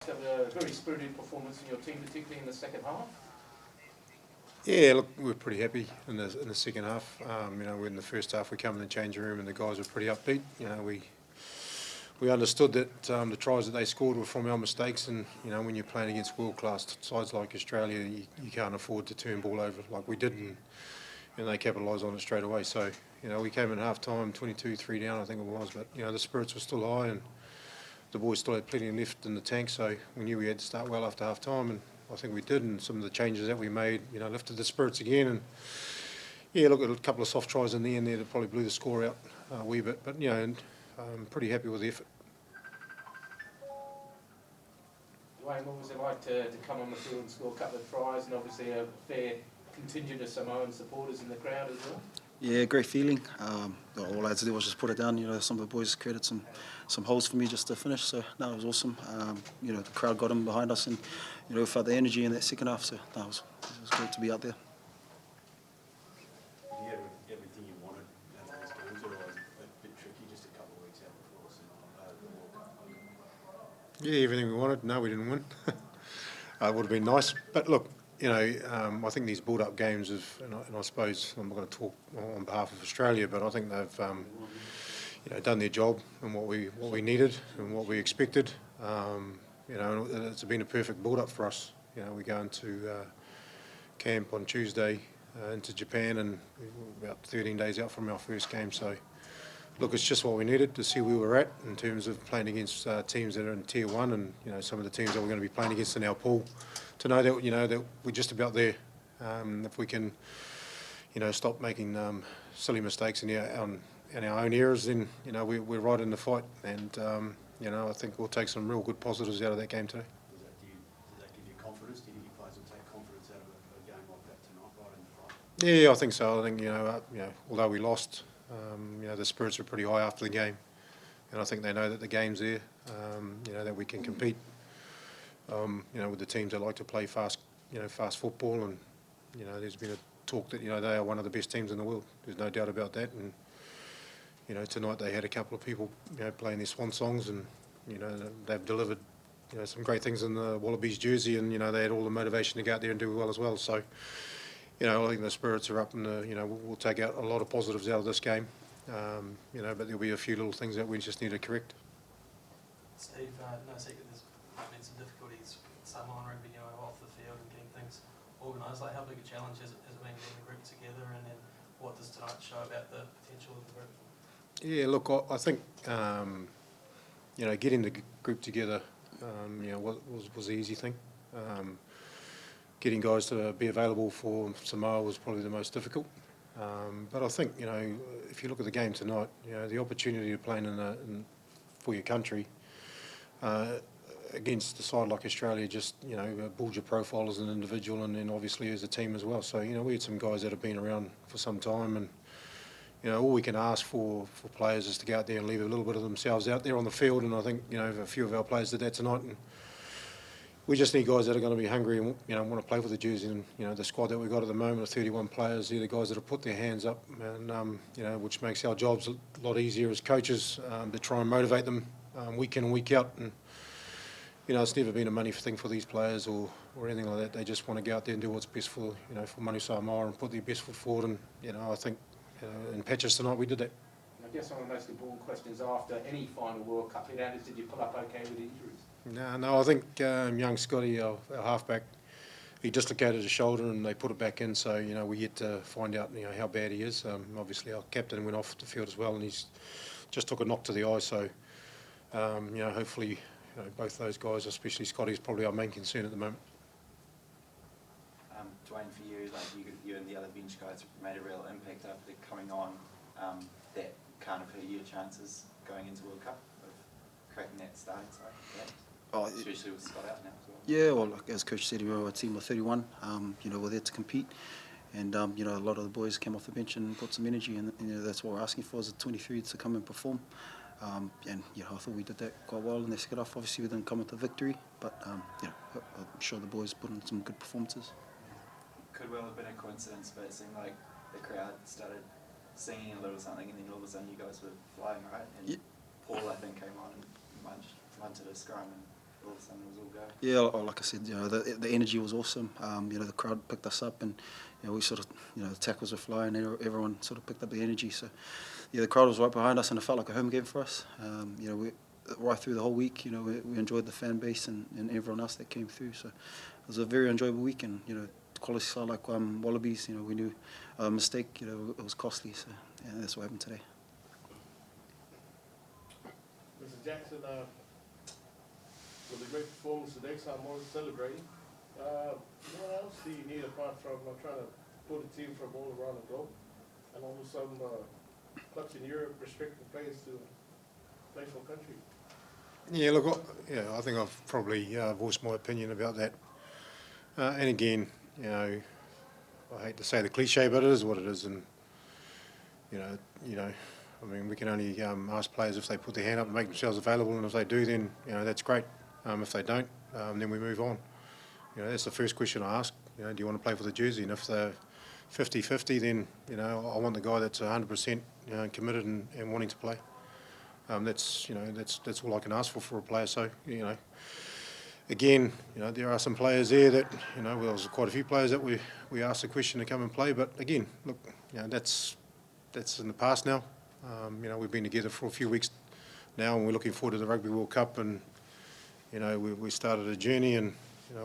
Have a very spirited performance in your team, particularly in the second half. Yeah, look, we're pretty happy in the second half. In the first half we come in the changing room and the guys were pretty upbeat. We understood that the tries that they scored were from our mistakes, and when you're playing against world-class sides like Australia, you can't afford to turn ball over like we did, and they capitalised on it straight away. So we came in half-time 22-3 down, I think it was, but the spirits were still high and the boys still had plenty left in the tank, so we knew we had to start well after half-time, and I think we did, and some of the changes that we made, lifted the spirits again. And look, at a couple of soft tries in the end there that probably blew the score out a wee bit, but I'm pretty happy with the effort. Dwayne, what was it like to come on the field and score a couple of tries, and obviously a fair contingent of Samoan supporters in the crowd as well? Yeah, great feeling. All I had to do was just put it down. Some of the boys created some holes for me just to finish. So no, it was awesome. The crowd got them behind us, and we felt the energy in that second half. So no, it was great to be out there. Did you have everything you wanted out of those games, or was it a bit tricky just a couple of weeks out before the World Cup? Yeah, everything we wanted. No, we didn't win. It would have been nice, but look. I think these build-up games and I suppose I'm not going to talk on behalf of Australia, but I think they've done their job and what we needed and what we expected. It's been a perfect build-up for us. We go into camp on Tuesday into Japan, and we're about 13 days out from our first game. So, look, it's just what we needed to see where we're at in terms of playing against teams that are in Tier 1 and some of the teams that we're going to be playing against in our pool. To know that that we're just about there. If we can stop making silly mistakes in our own errors, then we're right in the fight, and I think we'll take some real good positives out of that game today. Does that give you confidence? Do you think your players will take confidence out of a game like that tonight, right in the fight? Yeah, I think so. I think although we lost, the spirits were pretty high after the game, and I think they know that the game's there. That we can compete. With the teams that like to play fast football, and there's been a talk that they are one of the best teams in the world. There's no doubt about that. And tonight they had a couple of people playing their swan songs, and they've delivered some great things in the Wallabies jersey, and they had all the motivation to go out there and do well as well. So I think the spirits are up, and we'll take out a lot of positives out of this game. But there'll be a few little things that we just need to correct. Steve, no secret there's been some difficulties with Samoa and Rugby, off the field and getting things organised. Like, how big a challenge has it been getting the group together, and then what does tonight show about the potential of the group? Yeah, look, I think getting the group together, was the easy thing. Getting guys to be available for Samoa was probably the most difficult. But I think if you look at the game tonight, the opportunity to play for your country. Against a side like Australia, just build your profile as an individual, and then obviously as a team as well. So we had some guys that have been around for some time, and all we can ask for players is to go out there and leave a little bit of themselves out there on the field. And I think a few of our players did that tonight, and we just need guys that are going to be hungry and want to play for the jersey. And the squad that we've got at the moment of 31 players, they're the guys that have put their hands up, and which makes our jobs a lot easier as coaches to try and motivate them week in and week out. And it's never been a money thing for these players or anything like that. They just want to go out there and do what's best for for Manu Samoa and put their best foot forward. And I think in patches tonight we did that. I guess one of the most important questions after any final World Cup hit out is, did you pull up okay with injuries? No, I think young Scotty, our halfback, he dislocated his shoulder and they put it back in. So we're yet to find out how bad he is. Obviously our captain went off the field as well, and he's just took a knock to the eye. So hopefully. Both those guys, especially Scotty, is probably our main concern at the moment. Dwayne, for you, you and the other bench guys made a real impact after coming on. That kind of hurt your chances going into World Cup of cracking that starting side, especially with Scott out now as well. Yeah, well, as Coach said, we're a team of 31. We're there to compete, and a lot of the boys came off the bench and brought some energy, and that's what we're asking for, is the 23 to come and perform. I thought we did that quite well in the second half. Obviously, we didn't come with the victory, but I'm sure the boys put in some good performances. Could well have been a coincidence, but it seemed like the crowd started singing a little something, and then all of a sudden you guys were flying, right? And Paul, I think, came on and munted a scrum, and all of a sudden it was all go? Yeah, like I said, the energy was awesome. The crowd picked us up, and we sort of, the tackles were flying. Everyone sort of picked up the energy. So, the crowd was right behind us, and it felt like a home game for us. We right through the whole week, we enjoyed the fan base and everyone else that came through. So, it was a very enjoyable week, and quality side like Wallabies, we knew a mistake, it was costly. So, that's what happened today. Mr. Jackson, with a great performance today, Samoa celebrating. What else do you need apart from trying to pull the team from all around the globe? And also some clubs in Europe restricting players to play for country. Yeah, look, I think I've probably voiced my opinion about that. And again, I hate to say the cliche, but it is what it is. And I mean, we can only ask players if they put their hand up and make themselves available, and if they do, then that's great. If they don't, then we move on. That's the first question I ask. Do you want to play for the jersey? And if they're 50-50, then I want the guy that's 100% committed and wanting to play. That's all I can ask for a player. So again, there are some players there that well, there's quite a few players that we asked the question to come and play. But again, look, that's in the past now. We've been together for a few weeks now, and we're looking forward to the Rugby World Cup. And we started a journey, and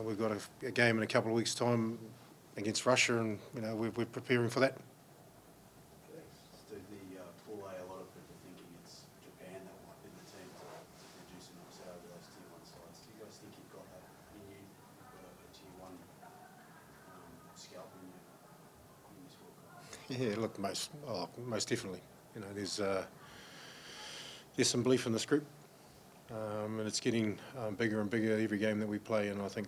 we've got a game in a couple of weeks' time against Russia, and we're preparing for that. Steve, the pool A, a lot of people thinking it's Japan that might be the team to produce an upset over those Tier 1 sides. Do you guys think you've got that in you? You've got a Tier 1 scalp in this World Cup? Yeah, look, most definitely. There's some belief in this group, and it's getting bigger and bigger every game that we play. And I think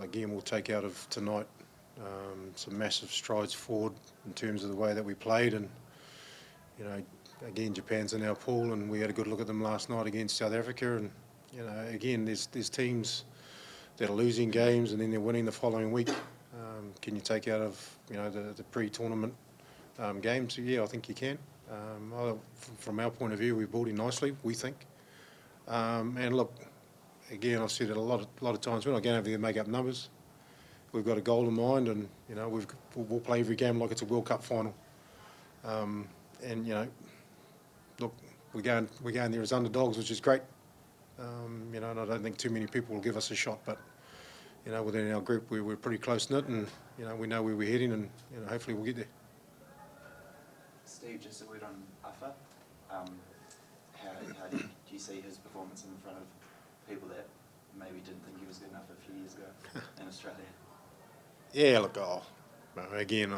again we'll take out of tonight some massive strides forward in terms of the way that we played. And again, Japan's in our pool, and we had a good look at them last night against South Africa. And again, there's teams that are losing games and then they're winning the following week. Can you take out of the pre-tournament games? Yeah, I think you can. From our point of view, we've brought in nicely, we think. And look, again, I've said it a lot of times, we're not going over there to make up numbers. We've got a goal in mind, and we'll play every game like it's a World Cup final. And look, we're going there as underdogs, which is great. And I don't think too many people will give us a shot, but within our group, we're pretty close knit, and we know where we're heading, and hopefully we'll get there. Steve, just a word on Afa. How do you see his performance in front of people that maybe didn't think he was good enough a few years ago in Australia? Yeah, look, again,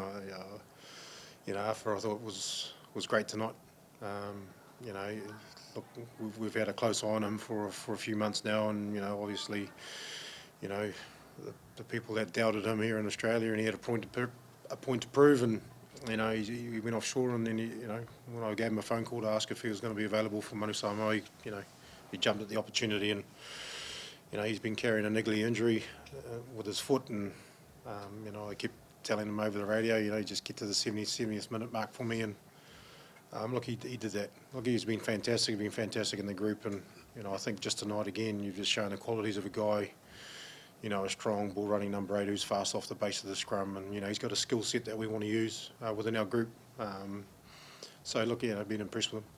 Afa I thought was great tonight. Look, we've had a close eye on him for a few months now, and obviously, the people that doubted him here in Australia, and he had a point to prove, and he went offshore, and then when I gave him a phone call to ask if he was going to be available for Manu Samoa, he jumped at the opportunity, and he's been carrying a niggly injury with his foot, and I kept telling him over the radio, just get to the 70th minute mark for me, and look, he did that. Look, he's been fantastic in the group, and I think just tonight again, you've just shown the qualities of a guy. A strong ball running number 8 who's fast off the base of the scrum, and he's got a skill set that we want to use within our group. So look, I've been impressed with him.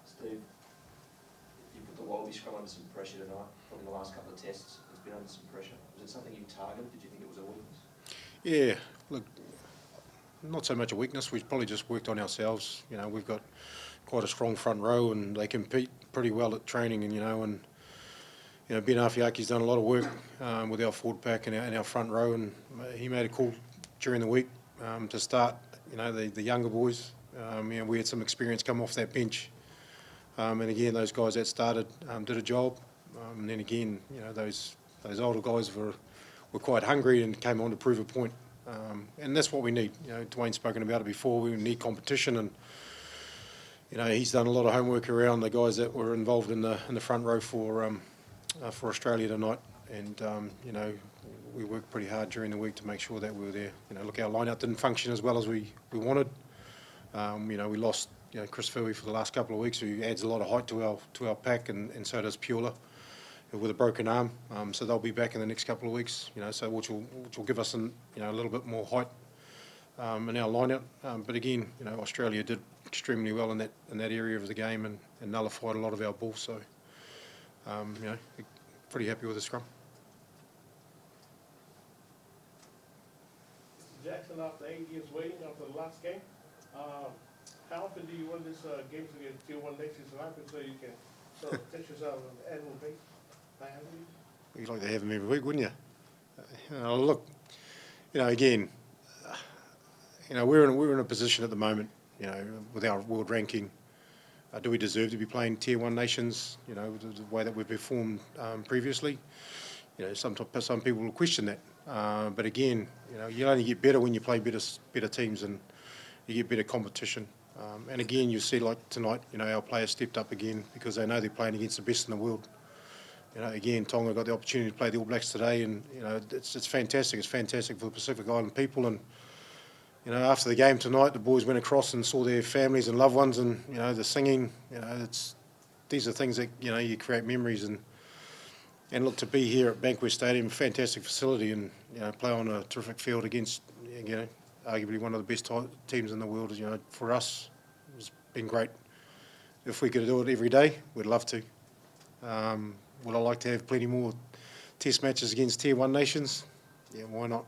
Steve, you put the Wallaby scrum under some pressure tonight. Probably the last couple of tests, it's been under some pressure. Was it something you targeted? Did you think it was a weakness? Yeah, look, not so much a weakness. We've probably just worked on ourselves. We've got quite a strong front row, and they compete pretty well at training, and Ben Afiaki's done a lot of work with our forward pack and our front row, and he made a call during the week to start, the younger boys. We had some experience come off that bench, and again, those guys that started did a job, and then again, those older guys were quite hungry and came on to prove a point, and that's what we need. Dwayne's spoken about it before. We need competition, and he's done a lot of homework around the guys that were involved in the front row for Australia tonight, and we worked pretty hard during the week to make sure that we were there. Look, our line-out didn't function as well as we wanted. We lost Chris Philby for the last couple of weeks, who adds a lot of height to our pack, and so does Pula. with a broken arm, so they'll be back in the next couple of weeks. So which will give us a little bit more height in our lineup. But again, Australia did extremely well in that area of the game and nullified a lot of our balls. So pretty happy with the scrum. Mr. Jackson, after 8 years waiting after the last game, how often do you win this games against Tier 1 nations and happen so you can sort of test yourself on an annual basis? You'd like to have them every week, wouldn't you? Look, again, we're in a position at the moment, with our world ranking. Do we deserve to be playing Tier 1 nations? The way that we've performed previously. Some people will question that, but again, you only get better when you play better teams and you get better competition. And again, you see like tonight, our players stepped up again because they know they're playing against the best in the world. Again, Tonga got the opportunity to play the All Blacks today, and it's fantastic. It's fantastic for the Pacific Island people. And after the game tonight, the boys went across and saw their families and loved ones, and the singing. These are things that you create memories and look, to be here at Bankwest Stadium, fantastic facility, and play on a terrific field against arguably one of the best teams in the world. For us, it's been great. If we could do it every day, we'd love to. Would I like to have plenty more test matches against Tier 1 nations? Yeah, why not?